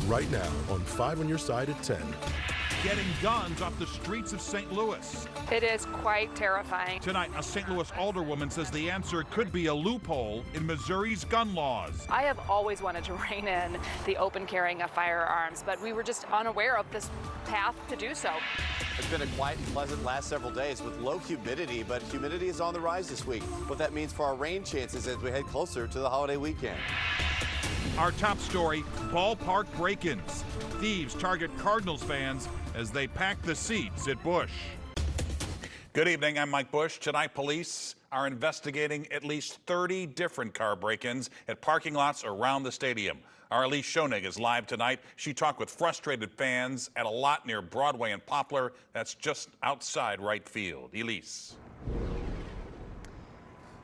right now on 5 on your side at 10. Getting guns off the streets of St. Louis. It is quite terrifying. Tonight, a St. Louis alderwoman says the answer could be a loophole in Missouri's gun laws. I have always wanted to rein in the open carrying of firearms, but we were just unaware of this path to do so. It's been a quiet and pleasant last several days with low humidity, but humidity is on the rise this week. What that means for our rain chances as we head closer to the holiday weekend. Our top story, ballpark break-ins. Thieves target Cardinals fans as they pack the seats at Busch. Good evening, I'm Mike Busch. Tonight, police are investigating at least 30 different car break-ins at parking lots around the stadium. Our Elise Schoenig is live tonight. She talked with frustrated fans at a lot near Broadway and Poplar. That's just outside right field. Elise.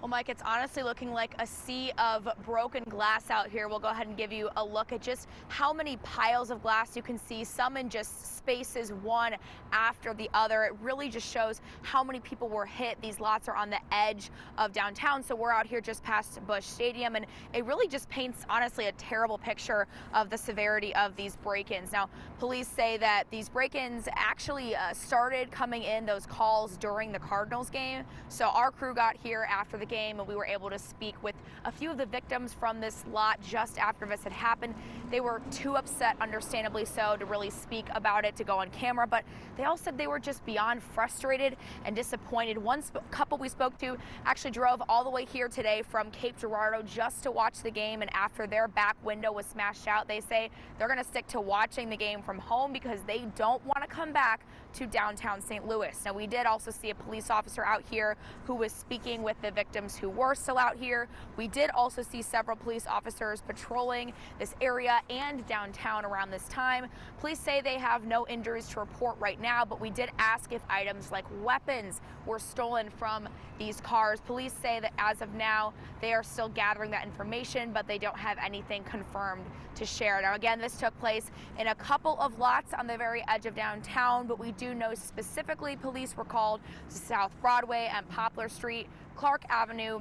Well, Mike, it's honestly looking like a sea of broken glass out here. We'll go ahead and give you a look at just how many piles of glass you can see, some in just spaces one after the other. It really just shows how many people were hit. These lots are on the edge of downtown, so we're out here just past Busch Stadium, and it really just paints, honestly, a terrible picture of the severity of these break-ins. Now, police say that these break-ins actually started coming in, those calls, during the Cardinals game. So our crew got here after the game, and we were able to speak with a few of the victims from this lot just after this had happened. They were too upset, understandably so, to really speak about it, to go on camera, but they all said they were just beyond frustrated and disappointed. One couple we spoke to actually drove all the way here today from Cape Girardeau just to watch the game, and after their back window was smashed out, they say they're going to stick to watching the game from home because they don't want to come back to downtown St. Louis. Now, we did also see a police officer out here who was speaking with the victims who were still out here. We did also see several police officers patrolling this area and downtown around this time. Police say they have no injuries to report right now, but we did ask if items like weapons were stolen from these cars. Police say that as of now, they are still gathering that information, but they don't have anything confirmed to share. Now, again, this took place in a couple of lots on the very edge of downtown, but we do know specifically police were called to South Broadway and Poplar Street, Clark Avenue,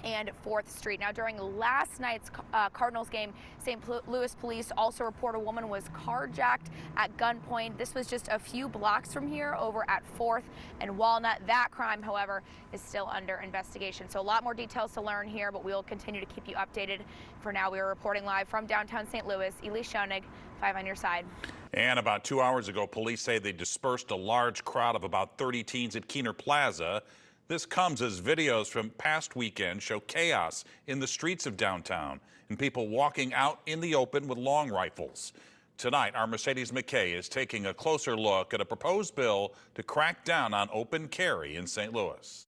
and 4th Street. Now, during last night's Cardinals game, St. Louis police also report a woman was carjacked at gunpoint. This was just a few blocks from here over at 4th and Walnut. That crime, however, is still under investigation. So a lot more details to learn here, but we'll continue to keep you updated. For now, we are reporting live from downtown St. Louis. Elise Schoenig, 5 on your side. And about 2 hours ago, police say they dispersed a large crowd of about 30 teens at Keener Plaza. This comes as videos from past weekends show chaos in the streets of downtown and people walking out in the open with long rifles. Tonight, our Mercedes McKay is taking a closer look at a proposed bill to crack down on open carry in St. Louis.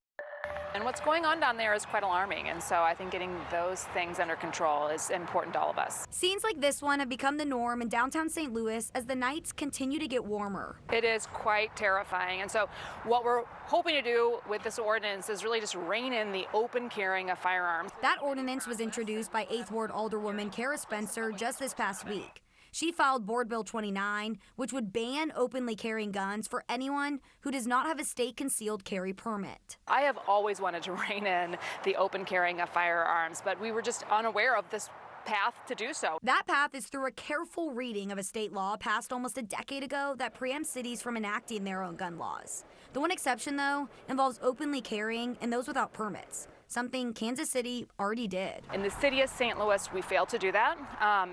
And what's going on down there is quite alarming, and so I think getting those things under control is important to all of us. Scenes like this one have become the norm in downtown St. Louis as the nights continue to get warmer. It is quite terrifying, and so what we're hoping to do with this ordinance is really just rein in the open carrying of firearms. That ordinance was introduced by 8th Ward Alderwoman Kara Spencer just this past week. She filed Board Bill 29, which would ban openly carrying guns for anyone who does not have a state concealed carry permit. I have always wanted to rein in the open carrying of firearms, but we were just unaware of this path to do so. That path is through a careful reading of a state law passed almost a decade ago that preempts cities from enacting their own gun laws. The one exception, though, involves openly carrying and those without permits, something Kansas City already did. In the city of St. Louis, we failed to do that,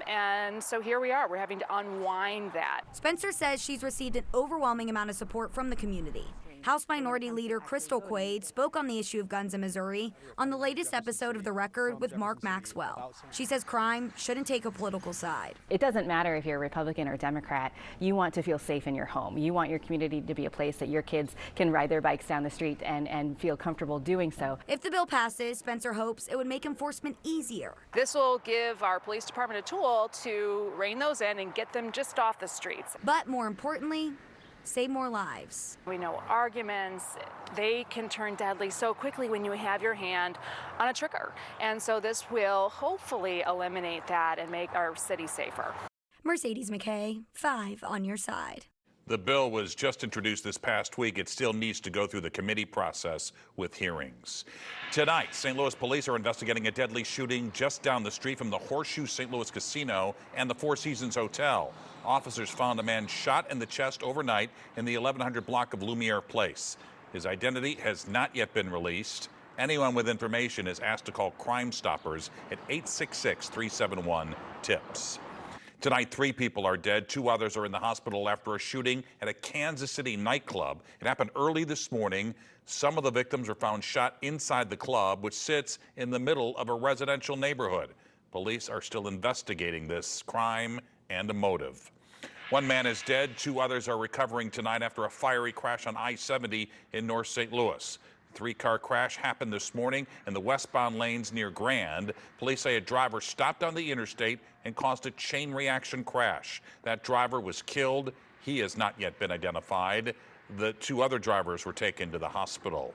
and so here we are. We're having to unwind that. Spencer says she's received an overwhelming amount of support from the community. House Minority Leader Crystal Quaid spoke on the issue of guns in Missouri on the latest episode of The Record with Mark Maxwell. She says crime shouldn't take a political side. It doesn't matter if you're a Republican or a Democrat. You want to feel safe in your home. You want your community to be a place that your kids can ride their bikes down the street and feel comfortable doing so. If the bill passes, Spencer hopes it would make enforcement easier. This will give our police department a tool to rein those in and get them just off the streets. But more importantly, save more lives. We know arguments, they can turn deadly so quickly when you have your hand on a trigger. And so this will hopefully eliminate that and make our city safer. Mercedes McKay, 5 on your side. The bill was just introduced this past week. It still needs to go through the committee process with hearings. Tonight, St. Louis police are investigating a deadly shooting just down the street from the Horseshoe St. Louis Casino and the Four Seasons Hotel. Officers found a man shot in the chest overnight in the 1100 block of Lumiere Place. His identity has not yet been released. Anyone with information is asked to call Crime Stoppers at 866-371-TIPS. Tonight, 3 people are dead. 2 others are in the hospital after a shooting at a Kansas City nightclub. It happened early this morning. Some of the victims were found shot inside the club, which sits in the middle of a residential neighborhood. Police are still investigating this crime and a motive. 1 man is dead. 2 others are recovering tonight after a fiery crash on I-70 in North St. Louis. 3-car crash happened this morning in the westbound lanes near Grand. Police say a driver stopped on the interstate and caused a chain reaction crash. That driver was killed. He has not yet been identified. The 2 other drivers were taken to the hospital.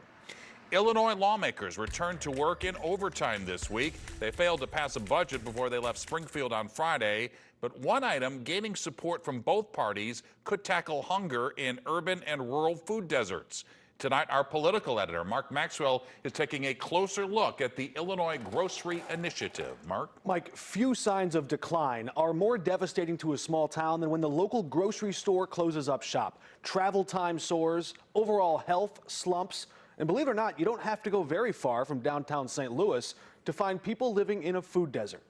Illinois lawmakers returned to work in overtime this week. They failed to pass a budget before they left Springfield on Friday, but one item gaining support from both parties could tackle hunger in urban and rural food deserts. Tonight, our political editor, Mark Maxwell, is taking a closer look at the Illinois Grocery Initiative. Mark? Mike, few signs of decline are more devastating to a small town than when the local grocery store closes up shop. Travel time soars, overall health slumps, and believe it or not, you don't have to go very far from downtown St. Louis to find people living in a food desert.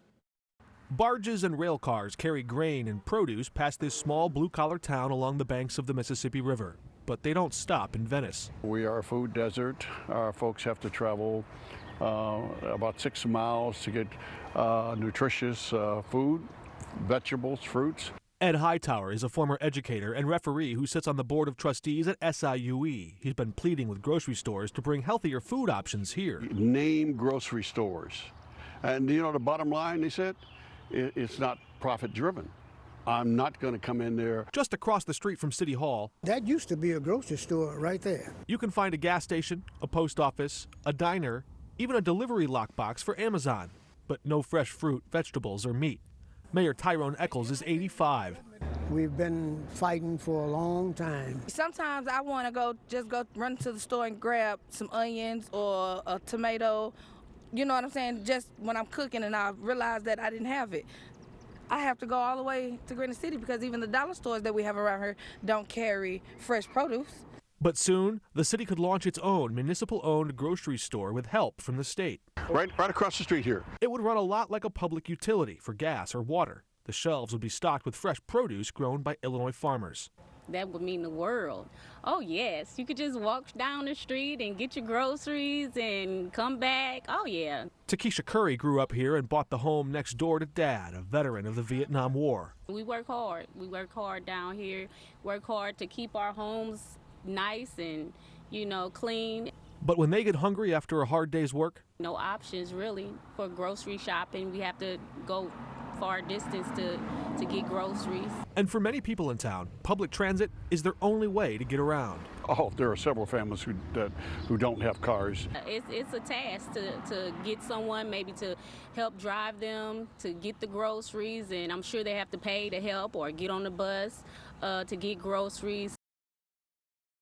Barges and rail cars carry grain and produce past this small blue-collar town along the banks of the Mississippi River. But they don't stop in Venice. We are a food desert. Our folks have to travel about 6 miles to get nutritious food, vegetables, fruits. Ed Hightower is a former educator and referee who sits on the board of trustees at SIUE. He's been pleading with grocery stores to bring healthier food options here. Name grocery stores. And you know the bottom line, they said, it's not profit driven. I'm not going to come in there. Just across the street from City Hall, that used to be a grocery store right there. You can find a gas station, a post office, a diner, even a delivery lockbox for Amazon. But no fresh fruit, vegetables, or meat. Mayor Tyrone Eccles is 85. We've been fighting for a long time. Sometimes I want to just go run to the store and grab some onions or a tomato. You know what I'm saying? Just when I'm cooking and I realize that I didn't have it. I have to go all the way to Granite City because even the dollar stores that we have around here don't carry fresh produce. But soon, the city could launch its own municipal-owned grocery store with help from the state. Right across the street here. It would run a lot like a public utility for gas or water. The shelves would be stocked with fresh produce grown by Illinois farmers. That would mean the world. Oh, yes. You could just walk down the street and get your groceries and come back. Oh, yeah. Takesha Curry grew up here and bought the home next door to Dad, a veteran of the Vietnam War. We work hard. We work hard down here, work hard to keep our homes nice and, clean. But when they get hungry after a hard day's work? No options, really, for grocery shopping. We have to go far distance to get groceries. And for many people in town, public transit is their only way to get around. Oh, there are several families who don't have cars. It's a task to get someone maybe to help drive them to get the groceries, and I'm sure they have to pay to help or get on the bus to get groceries.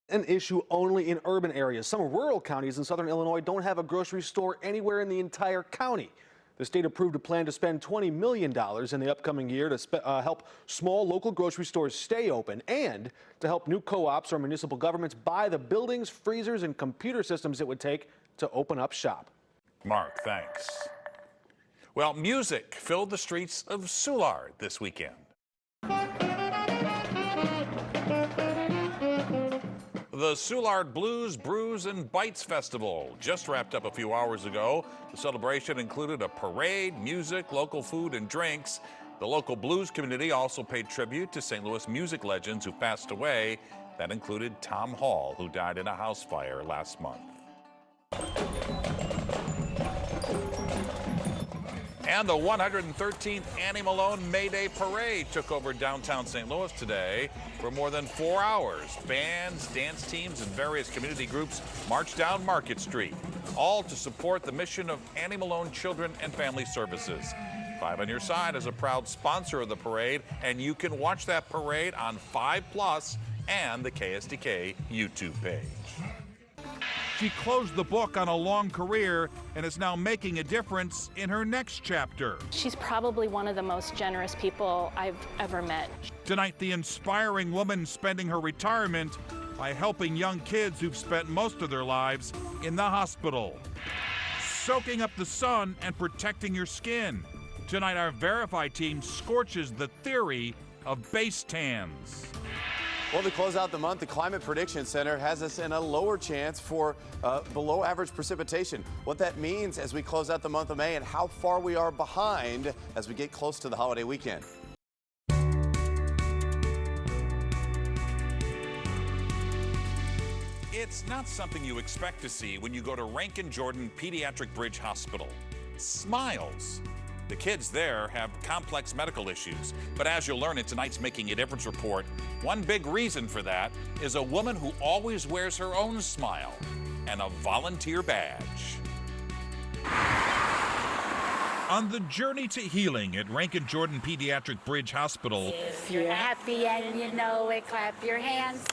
An issue only in urban areas. Some rural counties in southern Illinois don't have a grocery store anywhere in the entire county. The state approved a plan to spend $20 million in the upcoming year to help small local grocery stores stay open and to help new co-ops or municipal governments buy the buildings, freezers, and computer systems it would take to open up shop. Mark, thanks. Well, music filled the streets of Soulard this weekend. The Soulard Blues, Brews, and Bites Festival just wrapped up a few hours ago. The celebration included a parade, music, local food, and drinks. The local blues community also paid tribute to St. Louis music legends who passed away. That included Tom Hall, who died in a house fire last month. And the 113th Annie Malone May Day Parade took over downtown St. Louis today. For more than 4 hours, bands, dance teams, and various community groups marched down Market Street, all to support the mission of Annie Malone Children and Family Services. 5 on Your Side is a proud sponsor of the parade, and you can watch that parade on 5 Plus and the KSTK YouTube page. She closed the book on a long career and is now making a difference in her next chapter. She's probably one of the most generous people I've ever met. Tonight, the inspiring woman spending her retirement by helping young kids who've spent most of their lives in the hospital. Soaking up the sun and protecting your skin. Tonight, our Verify team scorches the theory of base tans. Well, to close out the month, the Climate Prediction Center has us in a lower chance for below average precipitation. What that means as we close out the month of May and how far we are behind as we get close to the holiday weekend. It's not something you expect to see when you go to Rankin-Jordan Pediatric Bridge Hospital. Smiles. The kids there have complex medical issues, but as you'll learn in tonight's Making a Difference report, one big reason for that is a woman who always wears her own smile and a volunteer badge. On the journey to healing at Rankin-Jordan Pediatric Bridge Hospital, if you're happy and you know it, clap your hands.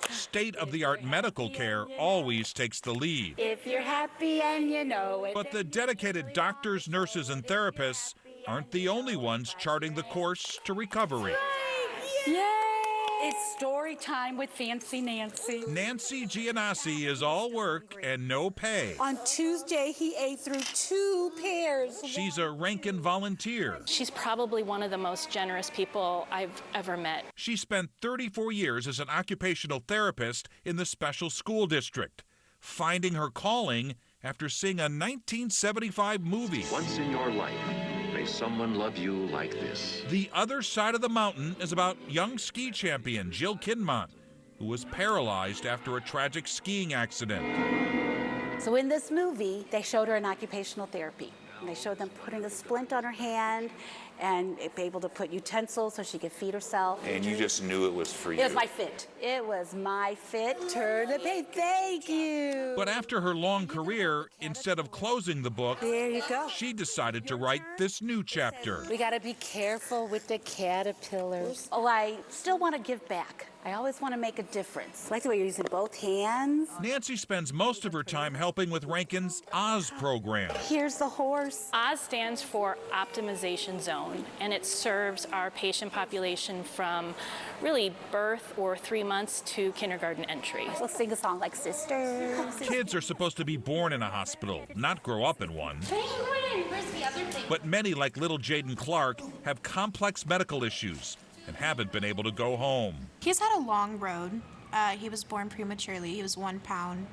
State-of-the-art medical care always takes the lead. If you're happy and you know it. But the dedicated doctors, nurses, and therapists aren't the only ones charting the course to recovery. Yay! It's story time with Fancy Nancy. Nancy Gianassi is all work and no pay. On Tuesday, he ate through 2 pears. She's a Rankin volunteer. She's probably one of the most generous people I've ever met. She spent 34 years as an occupational therapist in the special school district, finding her calling after seeing a 1975 movie. Once in your life, may someone love you like this. The Other Side of the Mountain is about young ski champion Jill Kinmont, who was paralyzed after a tragic skiing accident. So in this movie, they showed her an occupational therapy. They showed them putting a splint on her hand and be able to put utensils so she could feed herself. And you just knew it was for you. It was my fit. It was my fit. Turn the page. Thank you. But after her long career, instead of closing the book, there you go. She decided to write this new chapter. We got to be careful with the caterpillars. Oh, I still want to give back. I always want to make a difference. I like the way you're using both hands. Nancy spends most of her time helping with Rankin's Oz program. Here's the horse. Oz stands for Optimization Zone, and it serves our patient population from really birth or 3 months to kindergarten entry. Let's sing a song like Sisters. Kids are supposed to be born in a hospital, not grow up in one. Where's the other thing? But many, like little Jaden Clark, have complex medical issues and haven't been able to go home. He's had a long road. He was born prematurely. He was 1 pound,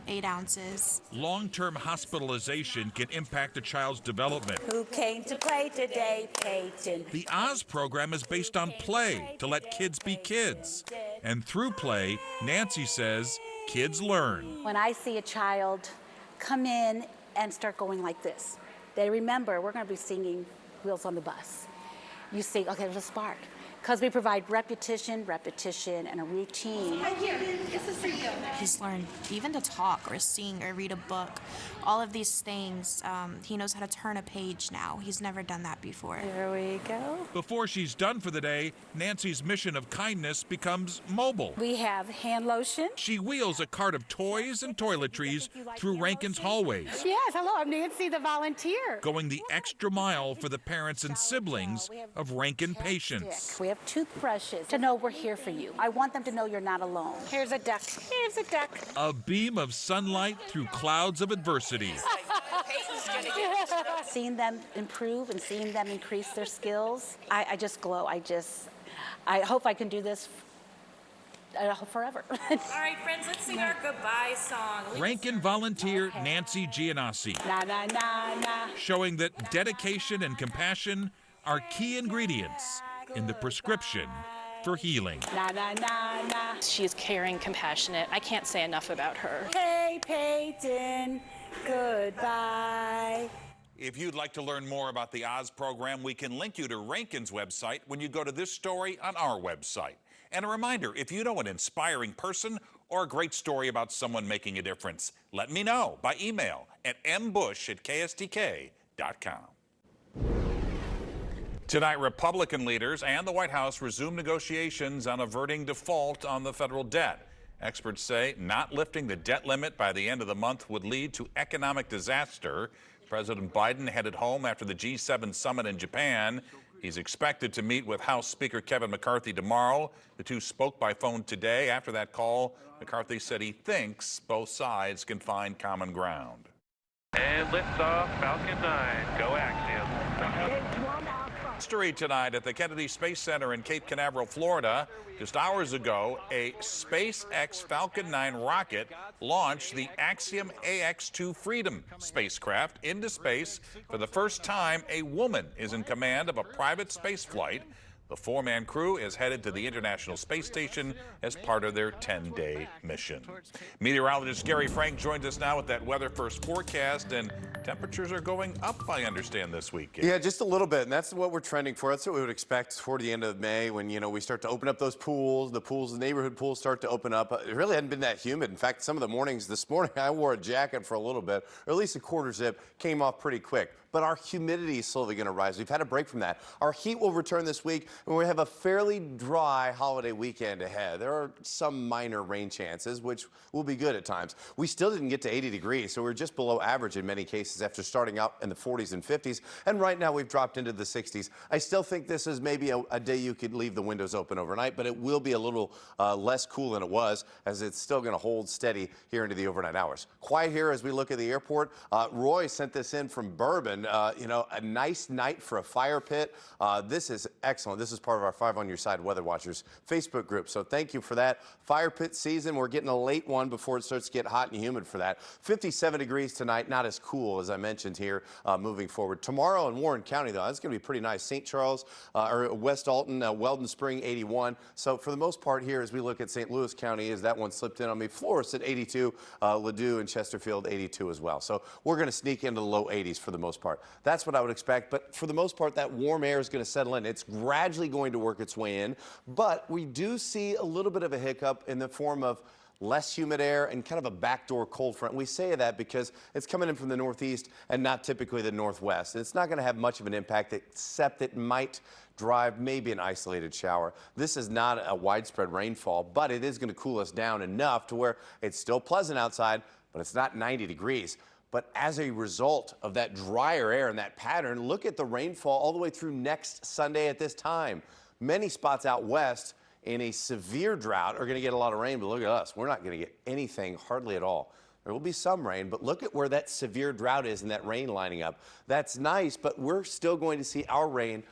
8 ounces. Long-term hospitalization can impact a child's development. Who came to play today, Peyton? The Oz program is based on play to let kids be kids. And through play, Nancy says, kids learn. When I see a child come in and start going like this, they remember we're going to be singing Wheels on the Bus. You sing, okay, there's a spark. Because we provide repetition, and a routine. He's learned even to talk or sing or read a book. All of these things, he knows how to turn a page now. He's never done that before. Here we go. Before she's done for the day, Nancy's mission of kindness becomes mobile. We have hand lotion. She wheels a cart of toys and toiletries through Rankin's hallways. Yes, hello, I'm Nancy, the volunteer. Going the extra mile for the parents and siblings of Rankin patients. We have toothbrushes to know we're here for you. I want them to know you're not alone. Here's a duck. Here's a duck. A beam of sunlight through clouds of adversity. Seeing them improve and seeing them increase their skills, I just glow. I hope I can do this forever. All right, friends, let's sing our goodbye song. Rankin volunteer Nancy Gianassi. Na, na, na, na. Showing that dedication and compassion are key ingredients in the prescription for healing. Na, na, na, na. She is caring, compassionate. I can't say enough about her. Hey, Peyton, goodbye. If you'd like to learn more about the Oz program, we can link you to Rankin's website when you go to this story on our website. And a reminder, if you know an inspiring person or a great story about someone making a difference, let me know by email at mbush@kstk.com. Tonight, Republican leaders and the White House resume negotiations on averting default on the federal debt. Experts say not lifting the debt limit by the end of the month would lead to economic disaster. President Biden headed home after the G7 summit in Japan. He's expected to meet with House Speaker Kevin McCarthy tomorrow. The two spoke by phone today. After that call, McCarthy said he thinks both sides can find common ground. And liftoff, Falcon 9, go Axiom. History tonight at the Kennedy Space Center in Cape Canaveral, Florida. Just hours ago, a SpaceX Falcon 9 rocket launched the Axiom AX-2 Freedom spacecraft into space. For the first time, a woman is in command of a private space flight. The four-man crew is headed to the International Space Station as part of their 10-day mission. Meteorologist Gary Frank joins us now with that weather first forecast, and temperatures are going up, I understand, this week. Yeah, just a little bit, and that's what we're trending for. That's what we would expect toward the end of May when, we start to open up those pools. The neighborhood pools start to open up. It really hadn't been that humid. In fact, some of the mornings this morning, I wore a jacket for a little bit, or at least a quarter zip, came off pretty quick. But our humidity is slowly going to rise. We've had a break from that. Our heat will return this week, and we have a fairly dry holiday weekend ahead. There are some minor rain chances, which will be good at times. We still didn't get to 80 degrees, so we're just below average in many cases after starting out in the 40s and 50s. And right now we've dropped into the 60s. I still think this is maybe a day you could leave the windows open overnight, but it will be a little less cool than it was, as it's still going to hold steady here into the overnight hours. Quiet here as we look at the airport. Roy sent this in from Bourbon. A nice night for a fire pit. This is excellent. This is part of our 5 on Your Side Weather Watchers Facebook group. So thank you for that. Fire pit season. We're getting a late one before it starts to get hot and humid for that. 57 degrees tonight. Not as cool as I mentioned here moving forward. Tomorrow in Warren County, though, that's going to be pretty nice. St. Charles or West Alton, Weldon Spring, 81. So for the most part here, as we look at St. Louis County, as that one slipped in on me, Florist at 82, Ladue and Chesterfield 82 as well. So we're going to sneak into the low 80s for the most part. That's what I would expect, but for the most part, that warm air is going to settle in. It's gradually going to work its way in, but we do see a little bit of a hiccup in the form of less humid air and kind of a backdoor cold front. We say that because it's coming in from the northeast and not typically the northwest. It's not going to have much of an impact, except it might drive maybe an isolated shower. This is not a widespread rainfall, but it is going to cool us down enough to where it's still pleasant outside, but it's not 90 degrees. But as a result of that drier air and that pattern, look at the rainfall all the way through next Sunday at this time. Many spots out west in a severe drought are going to get a lot of rain, but look at us. We're not going to get anything hardly at all. There will be some rain, but look at where that severe drought is and that rain lining up. That's nice, but we're still going to see our rain,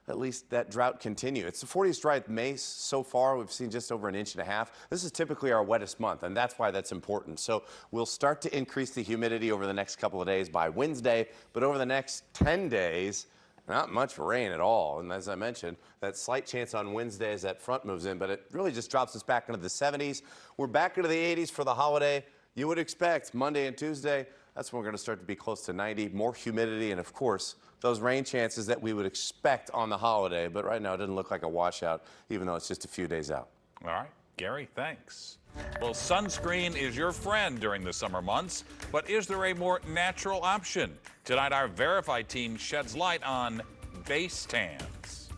at least that drought, continue. It's the 40th dry May so far. We've seen just over 1.5 inches. This is typically our wettest month, and that's why that's important. So we'll start to increase the humidity over the next couple of days by Wednesday, but over the next 10 days, not much rain at all. And as I mentioned, that slight chance on Wednesday as that front moves in, but it really just drops us back into the 70s. We're back into the 80s for the holiday. You would expect Monday and Tuesday, that's when we're going to start to be close to 90, more humidity, and of course, those rain chances that we would expect on the holiday. But right now, it doesn't look like a washout, even though it's just a few days out. All right, Gary, thanks. Well, sunscreen is your friend during the summer months, but is there a more natural option? Tonight, our Verify team sheds light on base tans.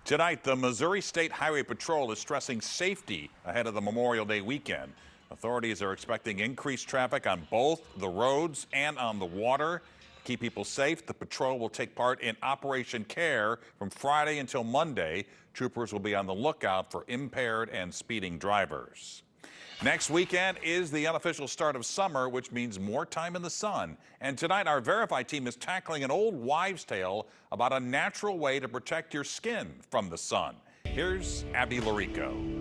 Tonight, the Missouri State Highway Patrol is stressing safety ahead of the Memorial Day weekend. Authorities are expecting increased traffic on both the roads and on the water. To keep people safe, the patrol will take part in Operation Care from Friday until Monday. Troopers will be on the lookout for impaired and speeding drivers. Next weekend is the unofficial start of summer, which means more time in the sun. And tonight, our Verify team is tackling an old wives' tale about a natural way to protect your skin from the sun. Here's Abby Larico.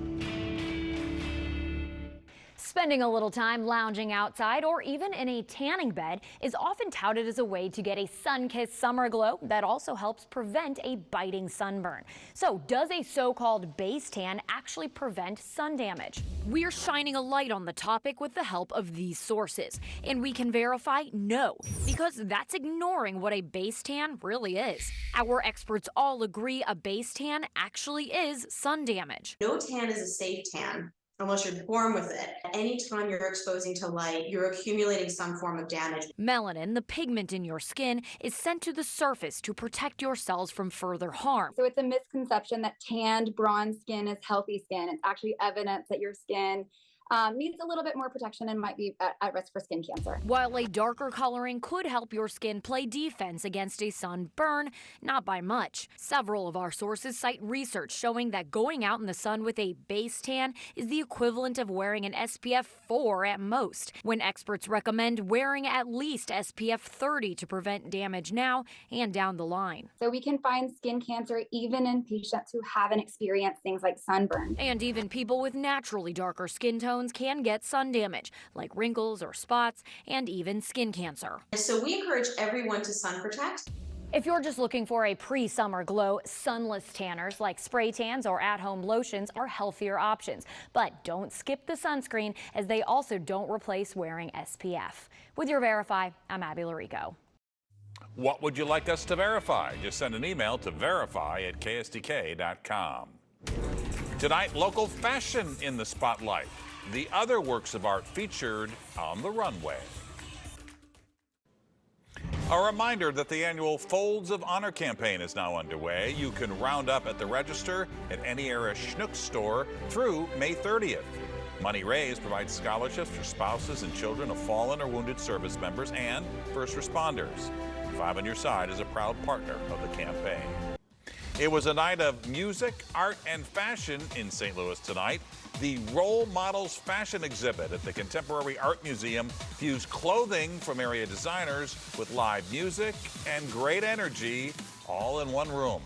Spending a little time lounging outside or even in a tanning bed is often touted as a way to get a sun-kissed summer glow that also helps prevent a biting sunburn. So does a so-called base tan actually prevent sun damage? We're shining a light on the topic with the help of these sources, and we can verify no, because that's ignoring what a base tan really is. Our experts all agree a base tan actually is sun damage. No tan is a safe tan. unless you're born with it. Anytime you're exposing to light, you're accumulating some form of damage. Melanin, the pigment in your skin, is sent to the surface to protect your cells from further harm. So it's a misconception that tanned, bronze skin is healthy skin. It's actually evidence that your skin needs a little bit more protection and might be at risk for skin cancer. While a darker coloring could help your skin play defense against a sunburn, not by much. Several of our sources cite research showing that going out in the sun with a base tan is the equivalent of wearing an SPF 4 at most, when experts recommend wearing at least SPF 30 to prevent damage now and down the line. So we can find skin cancer even in patients who haven't experienced things like sunburn. And even people with naturally darker skin tones can get sun damage, like wrinkles or spots, and even skin cancer. So we encourage everyone to sun protect. If you're just looking for a pre-summer glow, sunless tanners like spray tans or at-home lotions are healthier options. But don't skip the sunscreen, as they also don't replace wearing SPF. With your Verify, I'm Abby Larico. What would you like us to verify? Just send an email to verify@ksdk.com. Tonight, local fashion in the spotlight. The other works of art featured on the runway. A reminder that the annual Folds of Honor campaign is now underway. You can round up at the register at any Era Schnucks store through May 30th. Money raised provides scholarships for spouses and children of fallen or wounded service members and first responders. 5 on Your Side is a proud partner of the campaign. It was a night of music, art, and fashion in St. Louis tonight. The Role Models Fashion Exhibit at the Contemporary Art Museum fused clothing from area designers with live music and great energy all in one room.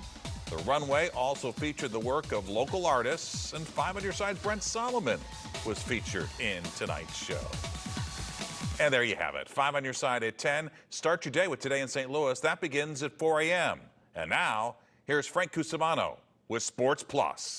The runway also featured the work of local artists, and 5 on Your Side's Brent Solomon was featured in tonight's show. And there you have it. 5 on Your Side at 10. Start your day with Today in St. Louis. That begins at 4 a.m. And now, here's Frank Cusimano with Sports Plus.